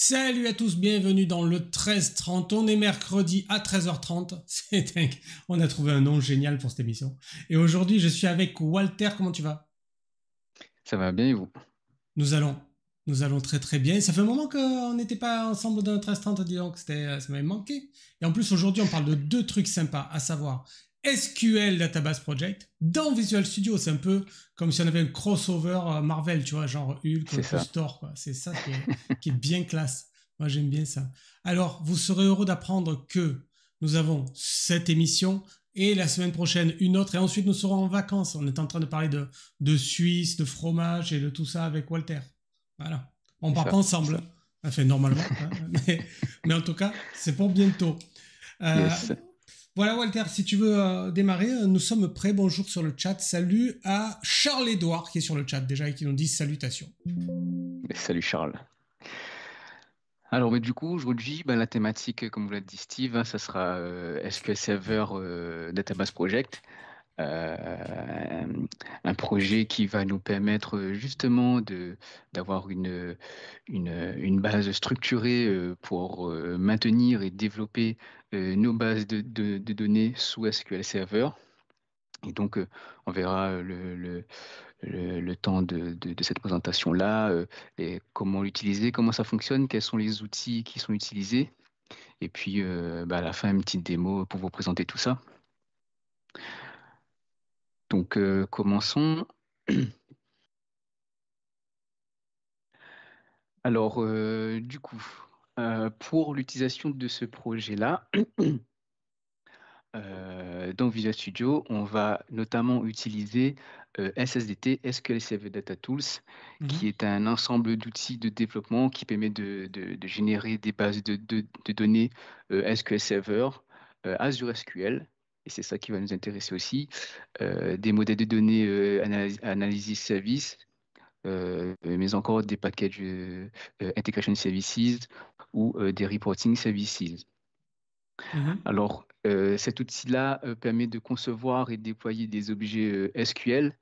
Salut à tous, bienvenue dans le 13h30. On est mercredi à 13h30. C'est dingue. On a trouvé un nom génial pour cette émission. Et aujourd'hui, je suis avec Walter. Comment tu vas? Ça va bien et vous? Nous allons. Nous allons très très bien. Ça fait un moment qu'on n'était pas ensemble dans le 13h30, dis donc. Ça m'avait manqué. Et en plus, aujourd'hui, on parle de deux trucs sympas, à savoir SQL Database Project dans Visual Studio. C'est un peu comme si on avait un crossover Marvel, tu vois, genre C'est Hulk plus ça. Thor, quoi. C'est ça qui est bien classe. Moi, j'aime bien ça. Alors, vous serez heureux d'apprendre que nous avons cette émission et la semaine prochaine une autre. Et ensuite, nous serons en vacances. On est en train de parler de Suisse, de fromage et de tout ça avec Walter. Voilà. On C'est part pas ça. C'est ensemble. ça. Enfin, normalement. Hein, mais en tout cas, c'est pour bientôt. Euh, Yes. voilà, Walter, si tu veux démarrer, nous sommes prêts. Bonjour sur le chat. Salut à Charles-Édouard qui est sur le chat déjà et qui nous dit salutations. Salut Charles. Alors, mais du coup, aujourd'hui, la thématique, comme vous l'a dit Steve, ça sera SQL Server Database Project. Euh, un projet qui va nous permettre justement d'avoir une base structurée pour maintenir et développer nos bases de données sous SQL Server. Et donc, on verra le temps de cette présentation-là, et comment l'utiliser, comment ça fonctionne, quels sont les outils qui sont utilisés. Et puis, à la fin, une petite démo pour vous présenter tout ça. Donc, commençons. Alors, du coup, pour l'utilisation de ce projet-là, dans Visual Studio, on va notamment utiliser SSDT, SQL Server Data Tools, qui Mhm. est un ensemble d'outils de développement qui permet de générer des bases de données SQL Server, Azure SQL, et c'est ça qui va nous intéresser aussi, des modèles de données Analysis Service, mais encore des packages Integration Services ou des Reporting Services. Mhm. Alors, cet outil-là permet de concevoir et déployer des objets SQL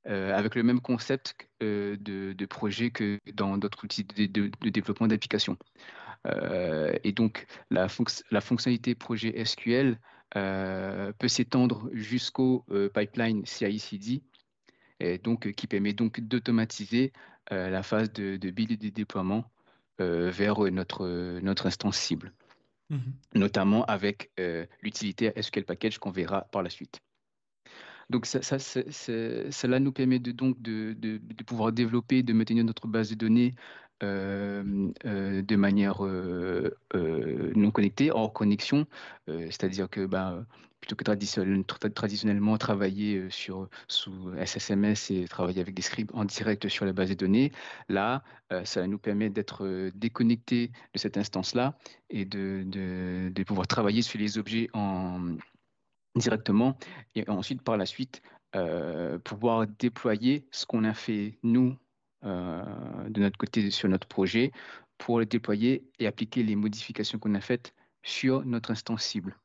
avec le même concept de projet que dans d'autres outils de développement d'applications. Et donc, la fonctionnalité projet SQL peut s'étendre jusqu'au pipeline CI/CD, et donc, qui permet donc d'automatiser la phase de build et de déploiement vers notre instance cible, Mhm. notamment avec l'utilité SQL Package qu'on verra par la suite. Donc cela nous permet de pouvoir développer, de maintenir notre base de données de manière non connectée, hors connexion. C'est-à-dire que plutôt que traditionnellement travailler sous SSMS et travailler avec des scripts en direct sur la base de données, là, ça nous permet d'être déconnecté de cette instance-là et de pouvoir travailler sur les objets directement et ensuite par la suite pouvoir déployer ce qu'on a fait nous de notre côté sur notre projet pour le déployer et appliquer les modifications qu'on a faites sur notre instance cible.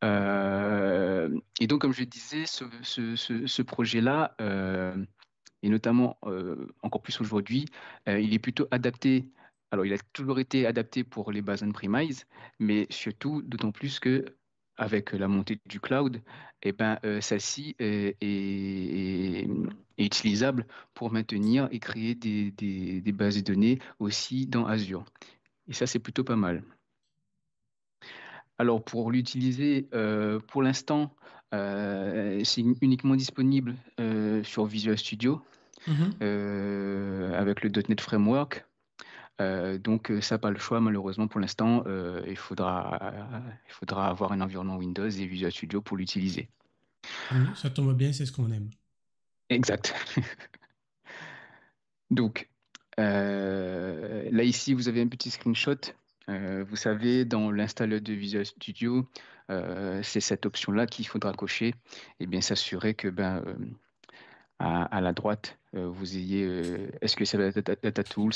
Et donc, comme je disais, ce projet-là, et notamment encore plus aujourd'hui, il est plutôt adapté. Alors, il a toujours été adapté pour les bases on-premise, mais surtout, d'autant plus que avec la montée du cloud, celle-ci est utilisable pour maintenir et créer des bases de données aussi dans Azure. Et ça, c'est plutôt pas mal. Alors, pour l'utiliser, pour l'instant, c'est uniquement disponible sur Visual Studio Mhm. avec le .NET Framework. Donc, ça, pas le choix, malheureusement, pour l'instant. Il faudra avoir un environnement Windows et Visual Studio pour l'utiliser. Tant mieux, ça tombe bien, c'est ce qu'on aime. Exact. Donc, là, ici, vous avez un petit screenshot. Vous savez, dans l'installeur de Visual Studio, c'est cette option-là qu'il faudra cocher et bien s'assurer que à la droite, vous ayez est-ce que c'est la Data Tools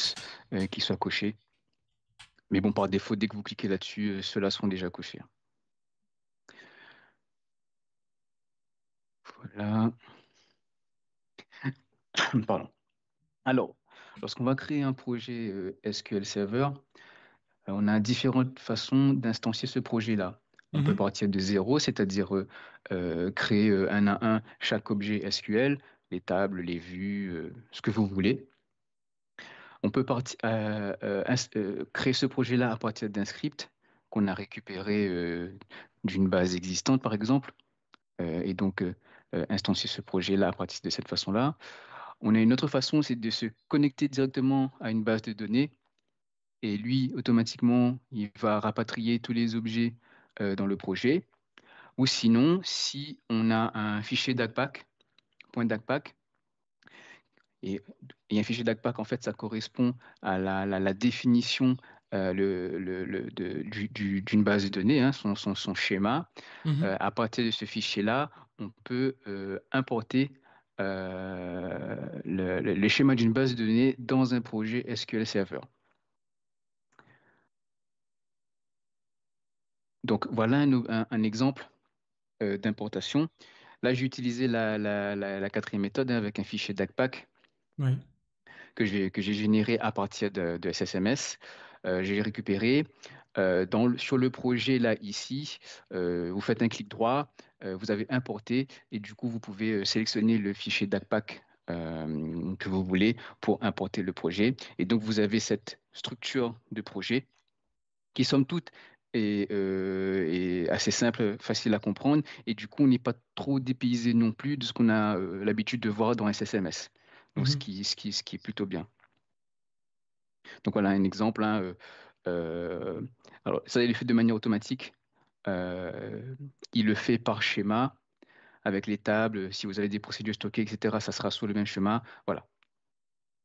qui soit coché. Mais bon, par défaut, dès que vous cliquez là-dessus, ceux-là seront déjà cochés. Voilà. Pardon. Alors, Lorsqu'on va créer un projet SQL Server, on a différentes façons d'instancier ce projet-là. On peut Mhm. partir de zéro, c'est-à-dire créer un à un chaque objet SQL, les tables, les vues, ce que vous voulez. On peut créer ce projet-là à partir d'un script qu'on a récupéré d'une base existante, par exemple, et donc instancier ce projet-là à partir de cette façon-là. On a une autre façon, c'est de se connecter directement à une base de données et lui, automatiquement, il va rapatrier tous les objets dans le projet. Ou sinon, si on a un fichier DACPAC, point DACPAC, et, et un fichier DACPAC, en fait, ça correspond à la définition d'une base de données, hein, son schéma. Mhm. À partir de ce fichier-là, on peut importer le schéma d'une base de données dans un projet SQL Server. Donc, voilà un exemple d'importation. Là, j'ai utilisé la quatrième méthode hein, avec un fichier DACPAC Ouais. que j'ai généré à partir de SSMS. J'ai récupéré. Sur le projet là, ici, vous faites un clic droit, vous avez importé et du coup, vous pouvez sélectionner le fichier DACPAC que vous voulez pour importer le projet. Et donc, vous avez cette structure de projet qui, somme toute, est assez simple, facile à comprendre. Et du coup, on n'est pas trop dépaysé non plus de ce qu'on a l'habitude de voir dans SSMS. Donc, Mhm. ce qui est plutôt bien. Donc, voilà un exemple. Hein, alors, ça, il le fait de manière automatique. Euh, il le fait par schéma, avec les tables. Si vous avez des procédures stockées, etc., ça sera sous le même schéma. Voilà.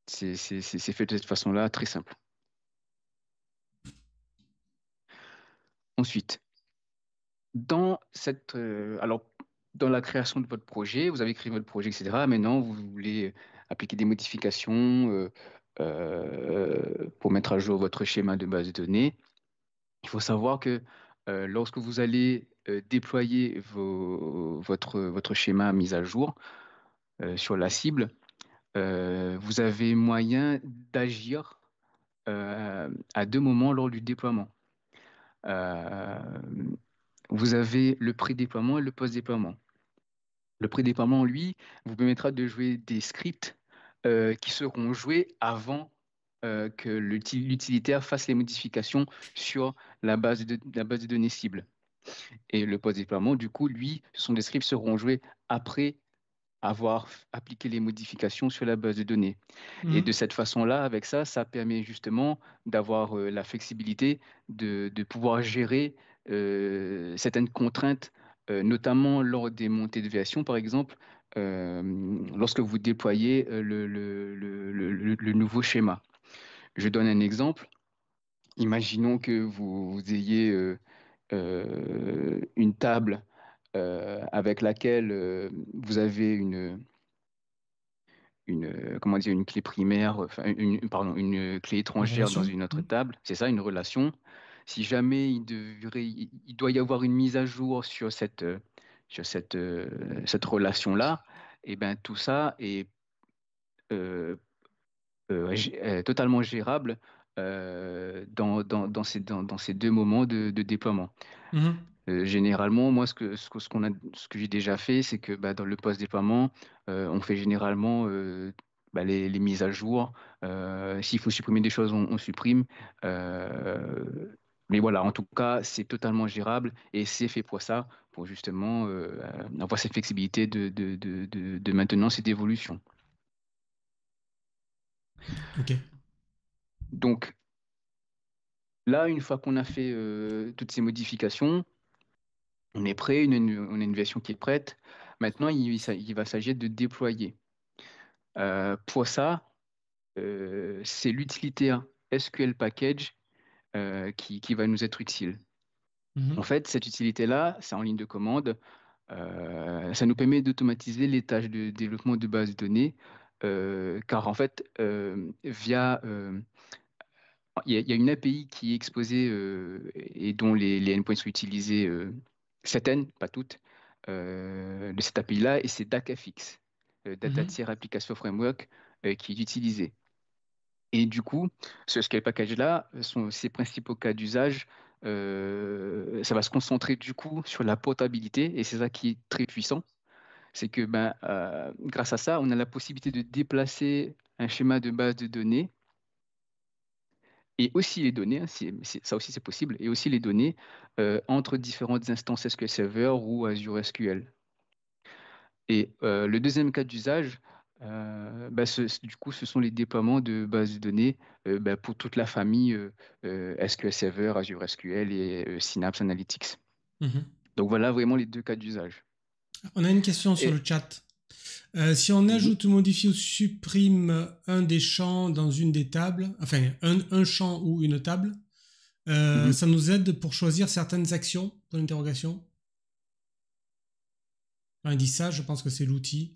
C'est fait de cette façon-là, très simple. Ensuite, alors, dans la création de votre projet, vous avez créé votre projet, etc. Maintenant, vous voulez appliquer des modifications pour mettre à jour votre schéma de base de données. Il faut savoir que lorsque vous allez déployer votre schéma mis à jour sur la cible, vous avez moyen d'agir à deux moments lors du déploiement. Euh, Vous avez le pré-déploiement et le post-déploiement. Le pré-déploiement, lui, vous permettra de jouer des scripts qui seront joués avant que l'utilitaire fasse les modifications sur la base de données cible. Et le post-déploiement, du coup, lui, ce sont des scripts qui seront joués après avoir appliqué les modifications sur la base de données. Et de Mhm. cette façon-là, avec ça, ça permet justement d'avoir la flexibilité de pouvoir gérer certaines contraintes, notamment lors des montées de version, par exemple, lorsque vous déployez le nouveau schéma. Je donne un exemple. Imaginons que vous ayez une table avec laquelle vous avez comment dire, une clé primaire, enfin, pardon, une clé Une étrangère dans relation. une autre Mhm. table. C'est ça, une relation. Si jamais il doit y avoir une mise à jour sur cette relation-là, et ben tout ça est euh, totalement gérable dans ces deux moments de déploiement. Mhm. Généralement, moi, ce que j'ai déjà fait, c'est que bah, dans le post-déploiement, on fait généralement bah, les mises à jour. S'il faut supprimer des choses, on supprime. Euh, mais voilà, en tout cas, c'est totalement gérable et c'est fait pour ça, pour justement avoir cette flexibilité de maintenance et d'évolution. Ok. Donc là, une fois qu'on a fait toutes ces modifications, on est prêt, on a une version qui est prête. Maintenant, il va s'agir de déployer. Pour ça, c'est l'utilitaire SQL Package qui va nous être utile. En Mhm. fait, cette utilité-là, c'est en ligne de commande. Ça nous permet d'automatiser les tâches de développement de base de données, car en fait, il y a une API qui est exposée et dont les endpoints sont utilisés, certaines, pas toutes, de cette API-là, et c'est DACAFX, Data Mhm. Tier Application Framework, qui est utilisé. Et du coup, ce scale package-là, ses principaux cas d'usage, ça va se concentrer du coup sur la portabilité, et c'est ça qui est très puissant. C'est que grâce à ça, on a la possibilité de déplacer un schéma de base de données et aussi les données, hein, ça aussi c'est possible, et aussi les données entre différentes instances SQL Server ou Azure SQL. Et le deuxième cas d'usage, du coup, ce sont les déploiements de bases de données pour toute la famille SQL Server, Azure SQL et Synapse Analytics. Mhm. Donc voilà vraiment les deux cas d'usage. On a une question sur Et le chat. Si on mhm, ajoute, modifie ou supprime un des champs dans une des tables, enfin un champ ou une table, mhm. ça nous aide pour choisir certaines actions, pour l'interrogation. Quand il dit ça, je pense que c'est l'outil.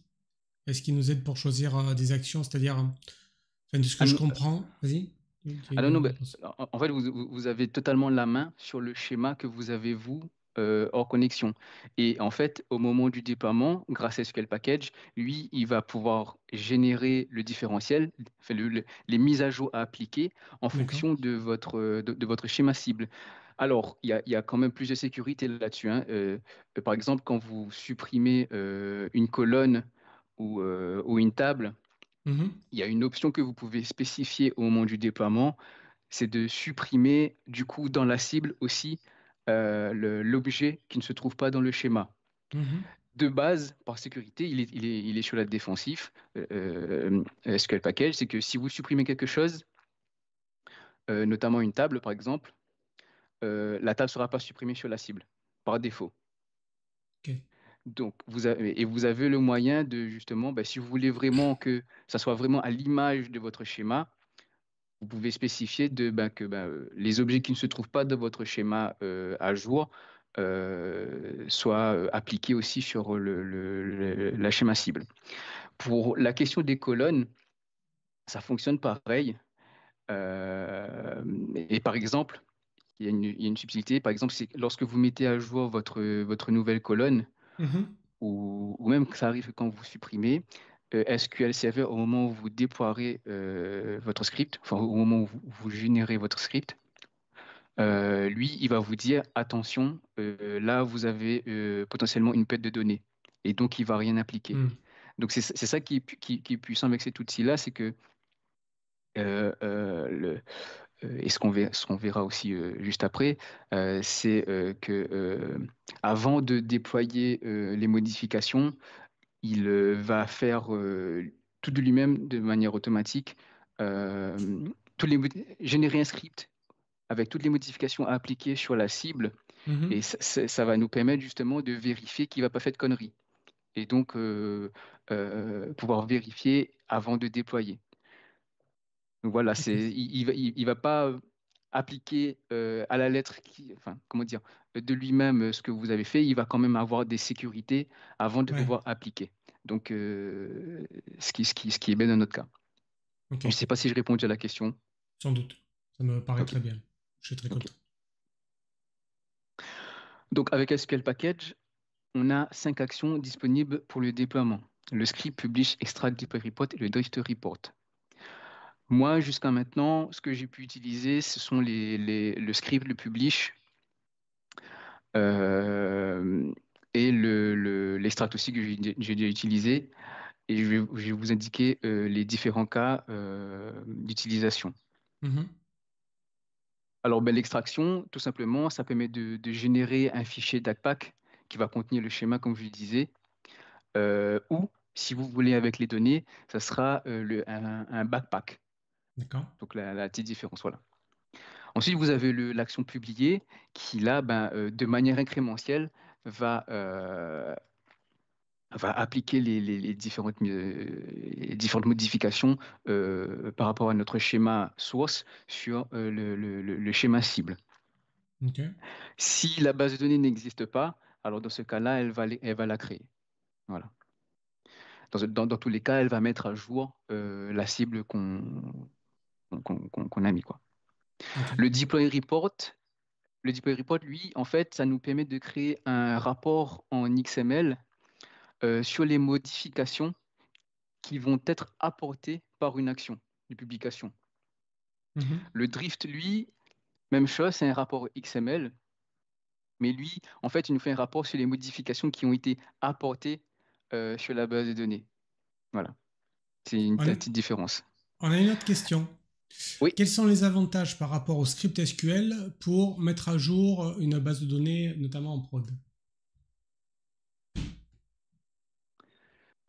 Est-ce qu'il nous aide pour choisir des actions, c'est-à-dire, enfin, de ce que Ah je non, comprends, vas-y, il y a non, une ben, réponse. en fait, vous avez totalement la main sur le schéma que vous avez, vous, hors connexion. Et en fait, au moment du déploiement, grâce à SQL Package, lui, il va pouvoir générer le différentiel, enfin, les mises à jour à appliquer en D'accord. fonction de votre schéma cible. Alors, il y a quand même plus de sécurité là-dessus, hein. Par exemple, quand vous supprimez une colonne ou une table, Mhm. il y a une option que vous pouvez spécifier au moment du déploiement, c'est de supprimer du coup dans la cible aussi l'objet qui ne se trouve pas dans le schéma. Mhm. De base, par sécurité, il est sur la défensif. SQL Package, c'est que si vous supprimez quelque chose, notamment une table par exemple, la table ne sera pas supprimée sur la cible par défaut. Ok. Donc, vous avez le moyen de justement, si vous voulez vraiment que ça soit vraiment à l'image de votre schéma, vous pouvez spécifier que les objets qui ne se trouvent pas dans votre schéma à jour soient appliqués aussi sur la schéma cible. Pour la question des colonnes, ça fonctionne pareil. Et par exemple, il y a une subtilité. Par exemple, c'est lorsque vous mettez à jour votre nouvelle colonne, Mhm. ou même que ça arrive quand vous supprimez, SQL Server, au moment où vous déploierez votre script, enfin au moment où vous générez votre script, lui, il va vous dire, attention, là, vous avez potentiellement une perte de données. Et donc, il va rien appliquer. Mhm. Donc, c'est ça qui est puissant avec cet outil-là, c'est que, euh, euh, le, et ce qu'on verra aussi juste après, c'est que avant de déployer les modifications, il va faire tout de lui-même de manière automatique, euh, générer un script avec toutes les modifications à appliquer sur la cible, et Mhm. ça va nous permettre justement de vérifier qu'il ne va pas faire de conneries, et donc pouvoir vérifier avant de déployer. Donc voilà, Ok. il va pas appliquer à la lettre, enfin, comment dire, de lui-même ce que vous avez fait, il va quand même avoir des sécurités avant de Ouais. pouvoir appliquer. Donc, ce qui est bien dans notre cas. Ok. Je ne sais pas si je réponds à la question. Sans doute. Ça me paraît Ok, très bien. Je suis très ok. content. Donc, avec SQL Package, on a 5 actions disponibles pour le déploiement. Le script publish, extract, deploy report et le drift report. Moi, jusqu'à maintenant, ce que j'ai pu utiliser, ce sont le script, le publish euh, et l'extract aussi que j'ai déjà utilisé. Et je vais vous indiquer les différents cas d'utilisation. Mhm. Alors, l'extraction, tout simplement, ça permet de générer un fichier DACPAC qui va contenir le schéma, comme je le disais. Ou, si vous voulez, avec les données, ça sera un backpack. D'accord. Donc, la petite différence, voilà. Ensuite, vous avez l'action publiée qui, là, de manière incrémentielle, va, euh, va appliquer les différentes modifications par rapport à notre schéma source sur le schéma cible. Ok. Si la base de données n'existe pas, alors dans ce cas-là, elle va la créer. Voilà. Dans tous les cas, elle va mettre à jour la cible qu'on a mis, quoi. Ok. Le deploy report, le deploy report, lui, en fait, ça nous permet de créer un rapport en XML sur les modifications qui vont être apportées par une action de publication. Mhm. Le drift, lui, même chose, c'est un rapport XML, mais lui, en fait, il nous fait un rapport sur les modifications qui ont été apportées sur la base de données. Voilà, c'est la On, petite différence. on a une autre question. Oui, Quels sont les avantages par rapport au script SQL pour mettre à jour une base de données, notamment en prod?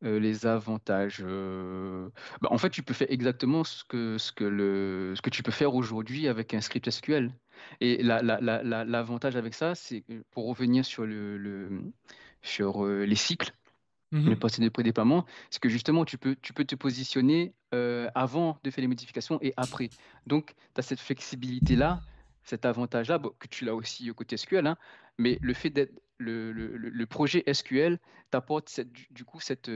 les avantages. Bah, en fait, tu peux faire exactement ce que tu peux faire aujourd'hui avec un script SQL. Et l'avantage avec ça, c'est que pour revenir sur sur les cycles, le Mhm. procédé de pré-déploiement, c'est que justement, tu peux te positionner avant de faire les modifications et après. Donc, tu as cette flexibilité-là, cet avantage-là, bon, que tu l'as aussi au côté SQL, hein, mais le fait d'être le projet SQL t'apporte du coup cette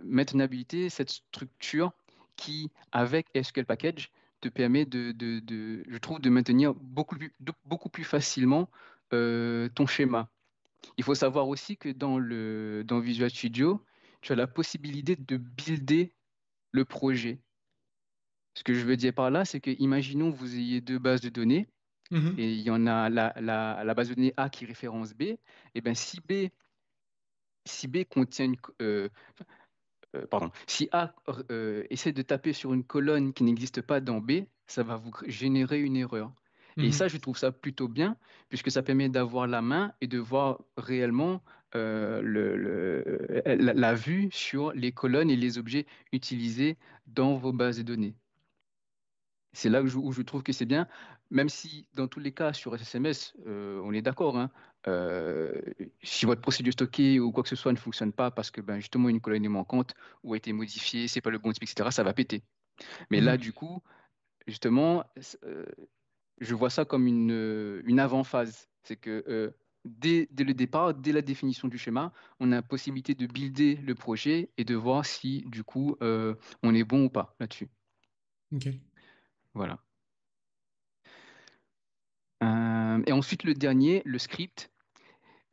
maintenabilité, cette structure qui, avec SQL Package, te permet je trouve, de maintenir beaucoup plus facilement ton schéma. Il faut savoir aussi que dans Visual Studio, tu as la possibilité de builder le projet. Ce que je veux dire par là, c'est que imaginons vous ayez deux bases de données Mhm. et il y en a la base de données A qui référence B. Et bien si B contient pardon, si A essaie de taper sur une colonne qui n'existe pas dans B, ça va vous générer une erreur. Et ça, Mhm. je trouve ça plutôt bien, puisque ça permet d'avoir la main et de voir réellement la vue sur les colonnes et les objets utilisés dans vos bases de données. C'est là où je trouve que c'est bien, même si dans tous les cas sur SSMS, on est d'accord, hein, euh, si votre procédure stockée ou quoi que ce soit ne fonctionne pas parce que ben, justement une colonne est manquante ou a été modifiée, c'est pas le bon type, etc., ça va péter. Mais là, Mhm. du coup, justement, je vois ça comme une avant-phase. C'est que dès le départ, dès la définition du schéma, on a la possibilité de builder le projet et de voir si, du coup, on est bon ou pas là-dessus. Ok. Voilà. Et ensuite, le dernier, le script.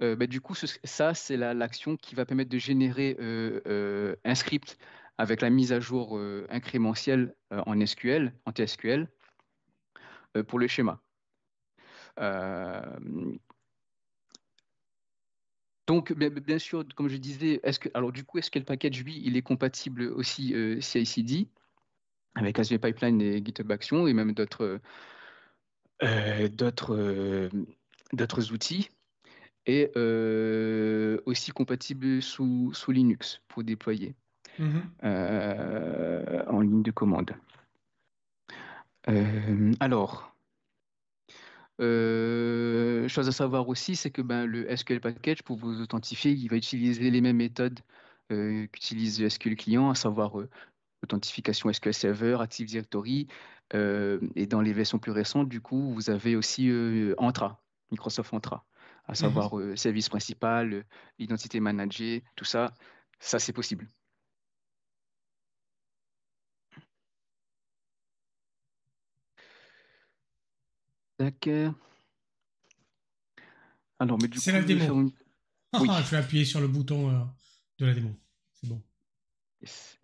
Bah, du coup, ça, c'est l'action qui va permettre de générer un script avec la mise à jour incrémentielle en SQL, en TSQL, pour le schéma. Euh, donc, bien sûr, comme je disais, alors du coup, est-ce que le package, lui, il est compatible aussi CI/CD avec Azure Pipeline et GitHub Action et même euh, d'autres euh, d'autres outils et aussi compatible sous Linux pour déployer Mhm. en ligne de commande. Alors, chose à savoir aussi, c'est que ben, le SQL package, pour vous authentifier, il va utiliser les mêmes méthodes qu'utilise le SQL client, à savoir authentification SQL Server, Active Directory, et dans les versions plus récentes, du coup, vous avez aussi Entra, Microsoft Entra, à Mhm. savoir service principal, identité managée, tout ça, ça c'est possible. D'accord. Alors, mais du C'est coup, la je vais faire démo. une... Oui. Je vais appuyer sur le bouton de la démo. C'est bon. Yes.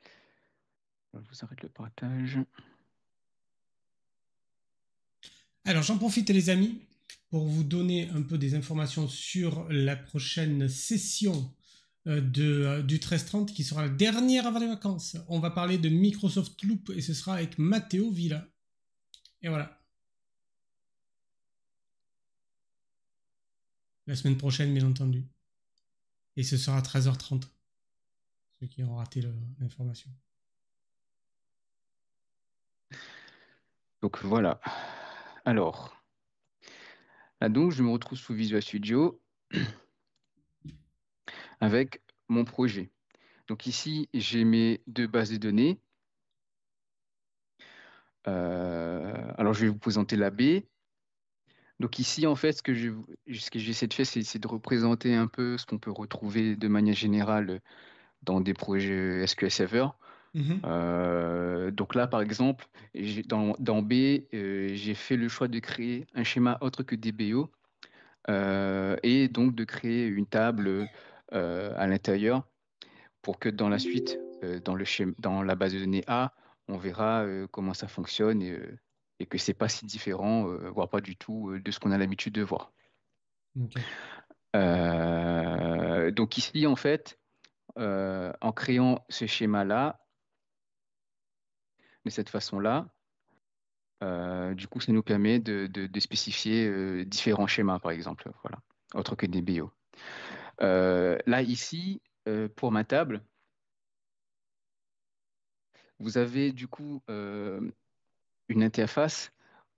Je vous arrête le partage. Alors, j'en profite, les amis, pour vous donner un peu des informations sur la prochaine session du 13-30 qui sera la dernière avant les vacances. On va parler de Microsoft Loop et ce sera avec Matteo Villa. Et voilà. La semaine prochaine, bien entendu. Et ce sera à 13h30. Ceux qui ont raté l'information. Donc voilà. Alors, là donc, je me retrouve sous Visual Studio avec mon projet. Donc ici, j'ai mes deux bases de données. Alors, je vais vous présenter la B. Donc ici, en fait, ce que j'essaie de faire, c'est de représenter un peu ce qu'on peut retrouver de manière générale dans des projets SQL Server. Mhm. Donc là, par exemple, dans B, j'ai fait le choix de créer un schéma autre que DBO et donc de créer une table à l'intérieur pour que dans la suite, dans la base de données A, on verra comment ça fonctionne et que c'est pas si différent, voire pas du tout, de ce qu'on a l'habitude de voir. Ok. Donc ici, en fait, en créant ce schéma-là, de cette façon-là, du coup, ça nous permet de spécifier différents schémas, par exemple, voilà, autre que des BO. Là, ici, pour ma table, vous avez du coup une interface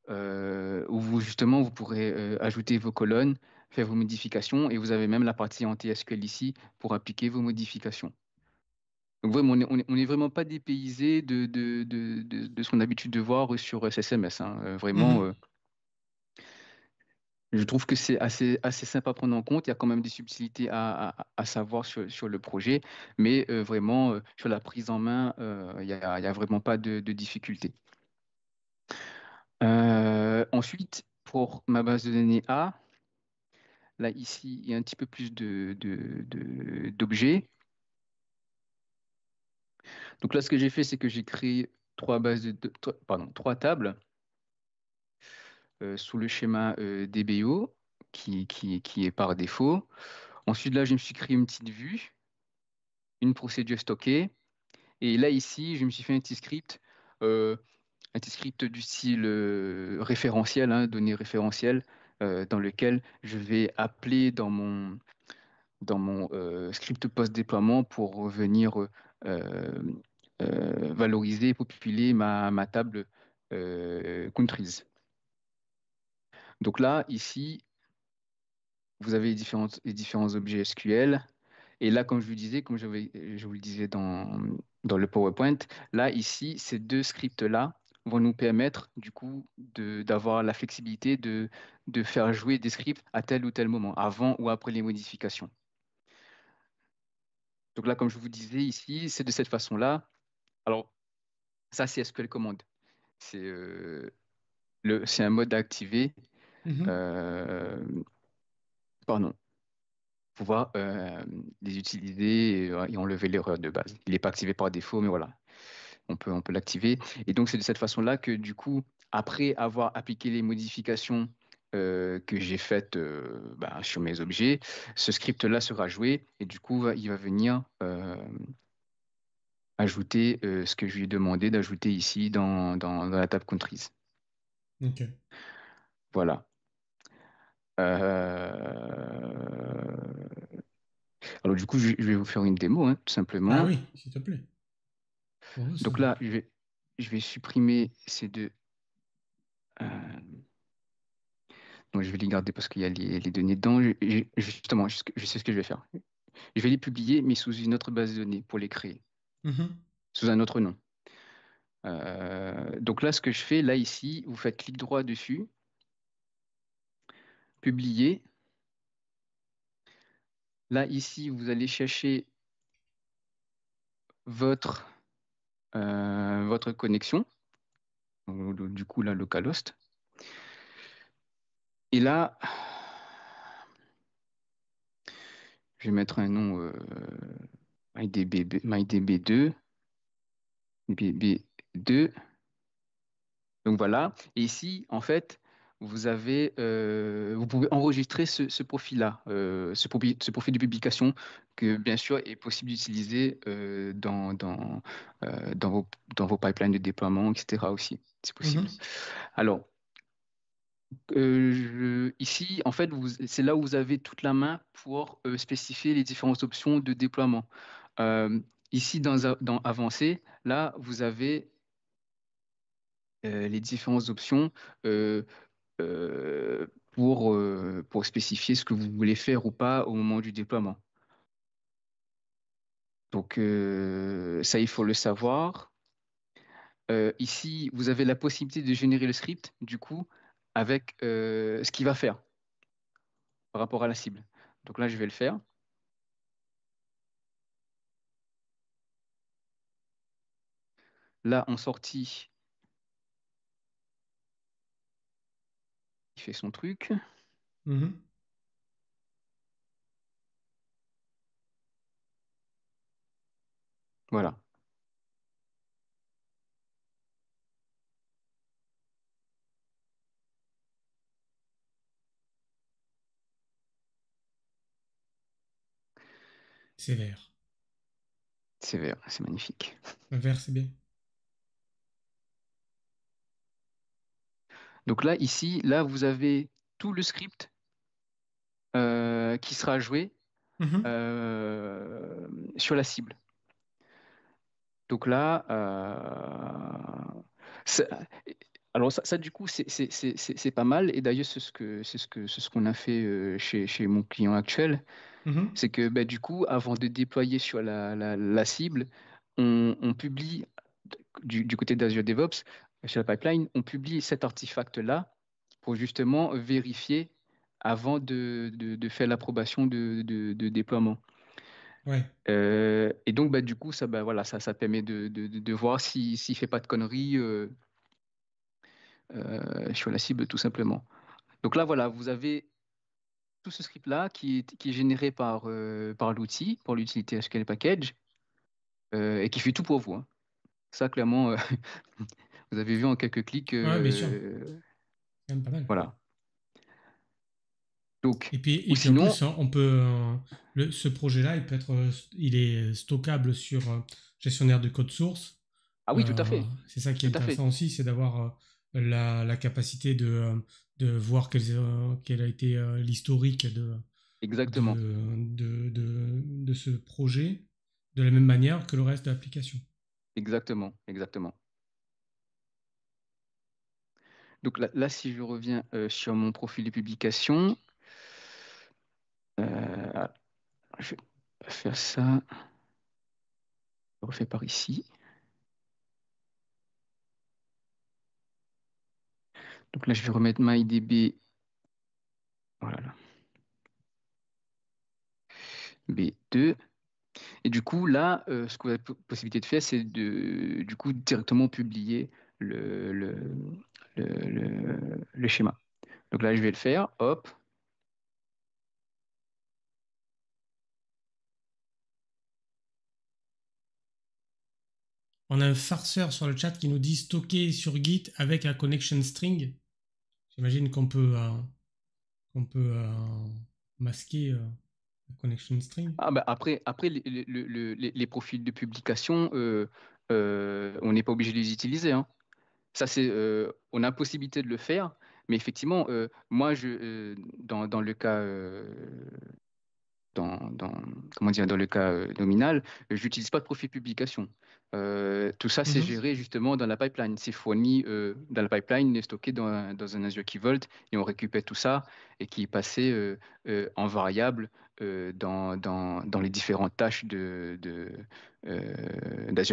où vous, justement, vous pourrez ajouter vos colonnes, faire vos modifications, et vous avez même la partie anti-SQL ici pour appliquer vos modifications. Donc vraiment, on est vraiment pas dépaysé de ce qu'on a l'habitude de voir sur SSMS, hein. Vraiment, Mhm. je trouve que c'est assez simple à prendre en compte. Il y a quand même des subtilités à savoir sur le projet, mais vraiment, sur la prise en main, il y a vraiment pas de difficulté. Ensuite, pour ma base de données A, là, ici, il y a un petit peu plus d'objets. Donc là, ce que j'ai fait, c'est que j'ai créé trois tables sous le schéma DBO qui est par défaut. Ensuite, là, je me suis créé une petite vue, une procédure stockée. Et là, ici, je me suis fait euh, un petit script du style référentiel, hein, données référentielles, dans lequel je vais appeler dans mon script post-déploiement pour venir euh, valoriser et populer ma table countries. Donc là, ici, vous avez les différents objets SQL. Et là, comme je vous disais, je vous le disais dans le PowerPoint, là, ici, ces deux scripts-là vont nous permettre, du coup, d'avoir la flexibilité de faire jouer des scripts à tel ou tel moment, avant ou après les modifications. Donc là, comme je vous disais ici, c'est de cette façon-là. Alors, ça, c'est SQL Command. C'est c'est un mode à activer. Mhm. Euh, pardon, pouvoir les utiliser et enlever l'erreur de base. Il n'est pas activé par défaut, mais voilà, on peut l'activer. Et donc, c'est de cette façon-là que, du coup, après avoir appliqué les modifications que j'ai faites sur mes objets, ce script-là sera joué et du coup, il va venir ajouter ce que je lui ai demandé d'ajouter ici dans la table countries. Ok. Voilà. Alors, du coup, je vais vous faire une démo, hein, tout Ah simplement. oui, s'il te plaît. Oh, Donc c'est... là, je vais supprimer ces deux. euh, donc, je vais les garder parce qu'il y a les données dedans. Justement, je sais ce que je vais faire. Je vais les publier, mais sous une autre base de données pour les créer, Mhm. sous un autre nom. Donc là, ce que je fais, là, ici, vous faites clic droit dessus, publier. Là, ici, vous allez chercher votre, votre connexion. Donc, du coup, là, localhost. Et là, je vais mettre un nom MyDB2, DB2. Donc voilà. Et ici, en fait, vous pouvez enregistrer ce profil-là, ce profil de publication que, bien sûr, est possible d'utiliser dans vos pipelines de déploiement, etc. aussi. C'est possible. Mhm. Alors, ici, en fait, c'est là où vous avez toute la main pour spécifier les différentes options de déploiement. Euh, Ici, dans Avancé, là, vous avez les différentes options euh, pour spécifier ce que vous voulez faire ou pas au moment du déploiement. Donc, ça, il faut le savoir. Ici, vous avez la possibilité de générer le script, du coup, avec ce qu'il va faire par rapport à la cible. Donc là, je vais le faire. Là, en sortie, il fait son truc. Mhm. Voilà. C'est vert. C'est vert, c'est magnifique. Vert, c'est bien. Donc là, ici, là, vous avez tout le script qui sera joué Mhm. euh, sur la cible. Donc là, c'est- alors ça, du coup, c'est pas mal. Et d'ailleurs, c'est ce qu'on a fait chez mon client actuel. Mhm. C'est que bah, du coup, avant de déployer sur la cible, on publie du côté d'Azure DevOps, sur la pipeline, on publie cet artefact-là pour justement vérifier avant de faire l'approbation de déploiement. Ouais. Et donc, bah, du coup, ça, bah, voilà, ça permet de voir s'il ne fait pas de conneries sur la cible, tout simplement. Donc là, voilà, vous avez tout ce script-là qui est généré par l'outil, pour l'utilité SQL Package, et qui fait tout pour vous, hein. Ça, clairement, vous avez vu en quelques clics. Ouais, bien sûr. C'est quand même pas mal. Voilà. Donc, Et ou puis en plus, sinon, hein, on peut, ce projet-là, il peut être, il est stockable sur gestionnaire de code source. ah oui, tout à fait, C'est ça qui est tout à fait, intéressant aussi, c'est d'avoir la capacité de voir quel a été l'historique exactement, de ce projet de la même manière que le reste de l'application. exactement, exactement. Donc là, si je reviens sur mon profil de publication, euh, je vais faire ça, je refais par ici. Donc là, je vais remettre MyDB, voilà, là, B2. Et du coup, là, ce que vous avez possibilité de faire, c'est de, du coup, directement publier le, le, le schéma. Donc là, je vais le faire, hop. On a un farceur sur le chat qui nous dit stocker sur Git avec un connection string. J'imagine qu'on peut masquer la connection string. Ah, bah, après les profils de publication, on n'est pas obligé de les utiliser, hein. Ça, on a la possibilité de le faire, mais effectivement, moi, dans le cas, comment dire, dans le cas nominal, j'utilise pas de profil publication. Tout ça, c'est Mhm. géré justement dans la pipeline. C'est fourni dans la pipeline, est stocké dans un Azure Key Vault, et on récupère tout ça et qui est passé en variable dans les différentes tâches d'Azure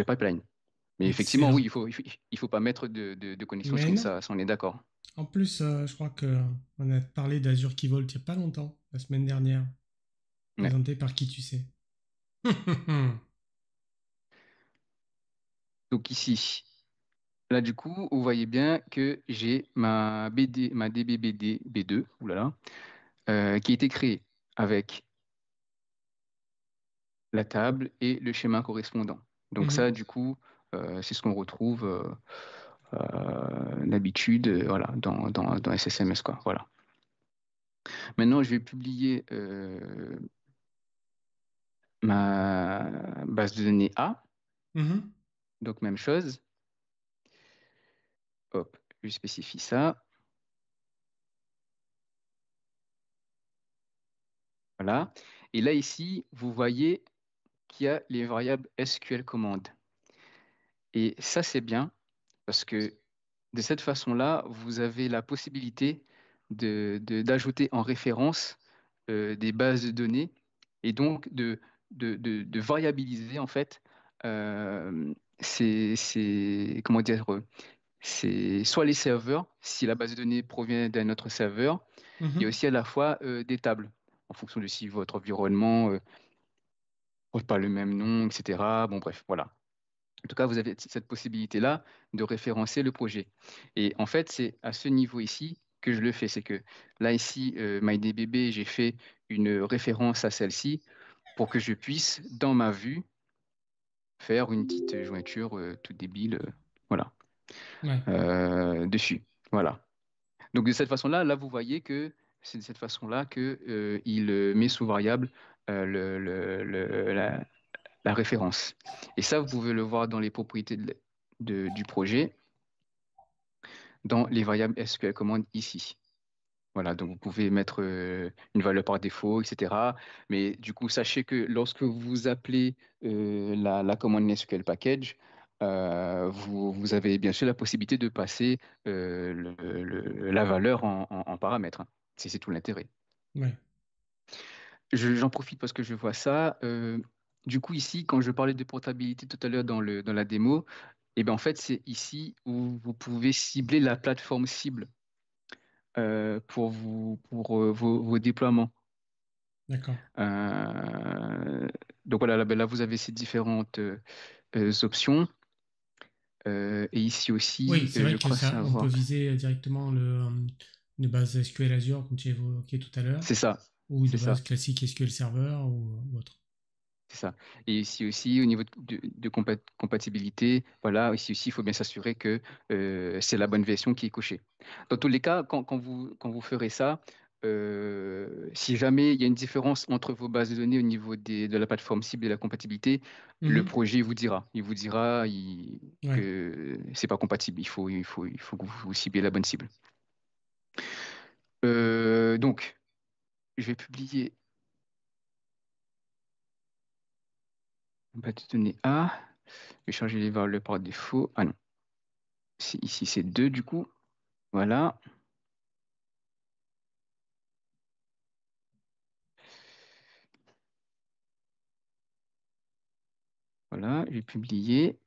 Pipeline. Mais effectivement, oui, Excellent. il faut pas mettre de connexion Mais string, non. ça on est d'accord. En plus, je crois que on a parlé d'Azure Key Vault il n'y a pas longtemps, la semaine dernière, Ouais. présenté par qui tu sais. Donc ici, là du coup, vous voyez bien que j'ai ma DBBD B2, oulala, qui a été créée avec la table et le schéma correspondant. Donc ça, Mhm. du coup, c'est ce qu'on retrouve d'habitude, voilà, dans SSMS, quoi. Voilà. Maintenant, je vais publier ma base de données A. Mhm. Donc même chose. Hop, je spécifie ça. Voilà. Et là, ici, vous voyez qu'il y a les variables SQL command. Et ça, c'est bien parce que de cette façon-là, vous avez la possibilité d'ajouter en référence des bases de données et donc de variabiliser en fait comment dire, c'est soit les serveurs, si la base de données provient d'un autre serveur, et Mhm. aussi à la fois des tables, en fonction de si votre environnement porte pas le même nom, etc. Bon, bref, voilà. En tout cas, vous avez cette possibilité-là de référencer le projet. Et en fait, c'est à ce niveau ici que je le fais. C'est que là, ici, MyDBB, j'ai fait une référence à celle-ci pour que je puisse, dans ma vue, faire une petite jointure toute débile, voilà, Ouais. dessus. Voilà. Donc, de cette façon-là, là, vous voyez que c'est de cette façon-là que il met sous variable la référence. Et ça, vous pouvez le voir dans les propriétés du projet, dans les variables SQL command ici. Voilà, donc vous pouvez mettre une valeur par défaut, etc. Mais du coup, sachez que lorsque vous appelez la commande SQL package, vous avez bien sûr la possibilité de passer la valeur en paramètre, hein. C'est tout l'intérêt. Ouais. J'en profite parce que je vois ça. Du coup, ici, quand je parlais de portabilité tout à l'heure dans la démo, et ben en fait, c'est ici où vous pouvez cibler la plateforme cible pour vos déploiements. D'accord. Euh, donc voilà, là, vous avez ces différentes options. Et ici Oui, aussi, c'est vrai je que crois ça, on peut savoir. viser directement une base SQL Azure, comme tu évoquais tout à l'heure, C'est ça, ou de c'est base ça, classique SQL Server ou autre. c'est ça. Et ici aussi, au niveau de compatibilité, voilà, ici aussi, il faut bien s'assurer que c'est la bonne version qui est cochée. Dans tous les cas, quand vous ferez ça, si jamais il y a une différence entre vos bases de données au niveau de la plateforme cible et la compatibilité, le Mhm. projet vous dira. Il vous dira Ouais. que c'est pas compatible. Il faut que vous ciblez la bonne cible. Donc, je vais publier une base de données A. Je vais changer les valeurs par défaut. Ah non, ici c'est 2 du coup. Voilà, voilà, j'ai publié.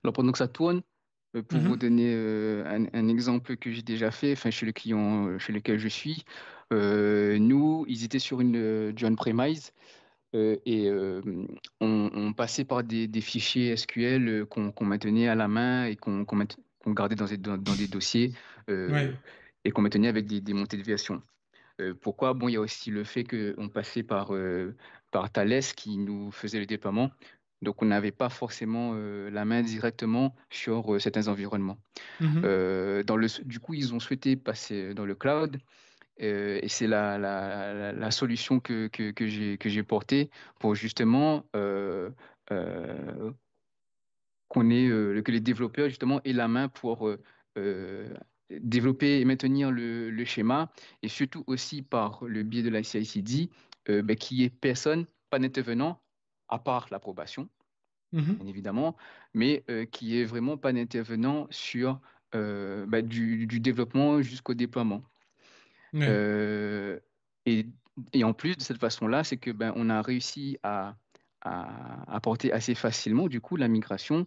Alors pendant que ça tourne, pour vous Mhm. donner un exemple que j'ai déjà fait, enfin chez le client chez lequel je suis, nous, ils étaient sur du on-premise et on passait par des fichiers SQL qu'on maintenait à la main et qu'on gardait dans des dossiers Ouais. et qu'on maintenait avec des montées de version. Pourquoi? Bon, il y a aussi le fait qu'on passait par Thales qui nous faisait le déploiement. Donc, on n'avait pas forcément la main directement sur certains environnements. Mhm. Du coup, ils ont souhaité passer dans le cloud et c'est la solution que j'ai portée pour justement que les développeurs justement aient la main pour euh, développer et maintenir le schéma et surtout aussi par le biais de la CI/CD, ben, qu'il n'y ait personne, pas d'intervenant, à part l'approbation, bien Mhm. évidemment, mais qu'il n'y ait vraiment pas d'intervenant sur ben, du développement jusqu'au déploiement. Ouais. Euh, et, et en plus de cette façon-là, c'est que ben, on a réussi à apporter assez facilement du coup la migration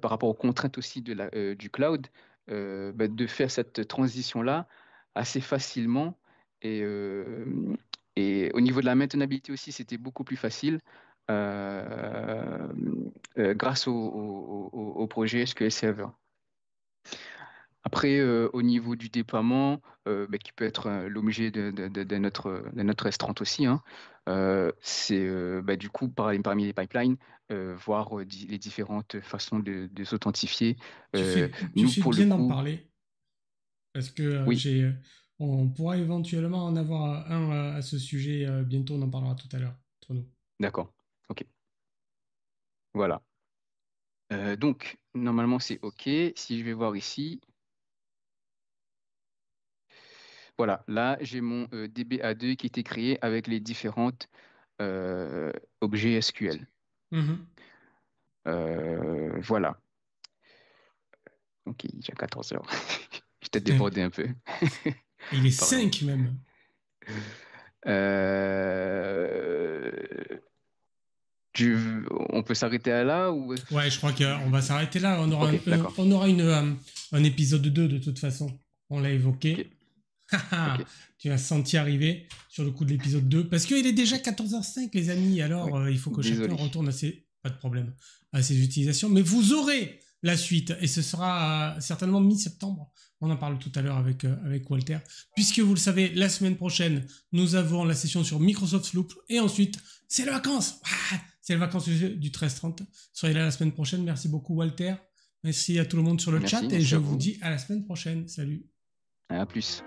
par rapport aux contraintes aussi du cloud, ben, de faire cette transition-là assez facilement. Et, euh, et au niveau de la maintenabilité aussi, c'était beaucoup plus facile euh, grâce au projet SQL Server. Après, au niveau du déploiement, bah, qui peut être l'objet de notre restreinte aussi, hein, c'est bah, du coup parmi les pipelines, voir les différentes façons de s'authentifier. Tu Nous, fais pour le bien d'en coup, parler parce que oui, on pourra éventuellement en avoir un à ce sujet bientôt. On en parlera tout à l'heure entre nous. d'accord, ok, voilà. Donc, normalement, c'est ok. Si je vais voir ici, voilà, là, j'ai mon DBA2 qui a été créé avec les différentes objets SQL. Mhm. Voilà. Ok, il est déjà 14 heures. Je t'ai débordé un peu. Il est Pardon. 5 même. Euh, on peut s'arrêter à là ou... Ouais, je crois qu'on va s'arrêter là. On aura, Ok, d'accord. on aura un épisode 2 de toute façon. On l'a Ok, évoqué. ok. Tu as senti arriver sur le coup de l'épisode 2. Parce qu'il est déjà 14h05, les amis. Oui, Alors, il faut que chacun désolé. retourne pas de problème, à ses utilisations. Mais vous aurez la suite. Et ce sera certainement mi-septembre. On en parle tout à l'heure avec Walter. Puisque vous le savez, la semaine prochaine, nous avons la session sur Microsoft Sloop. Et ensuite, c'est les vacances. C'est les vacances du 13-30. Soyez là la semaine prochaine. Merci beaucoup, Walter. Merci à tout le monde sur le chat. Et je vous dis à la semaine prochaine. Salut. À plus.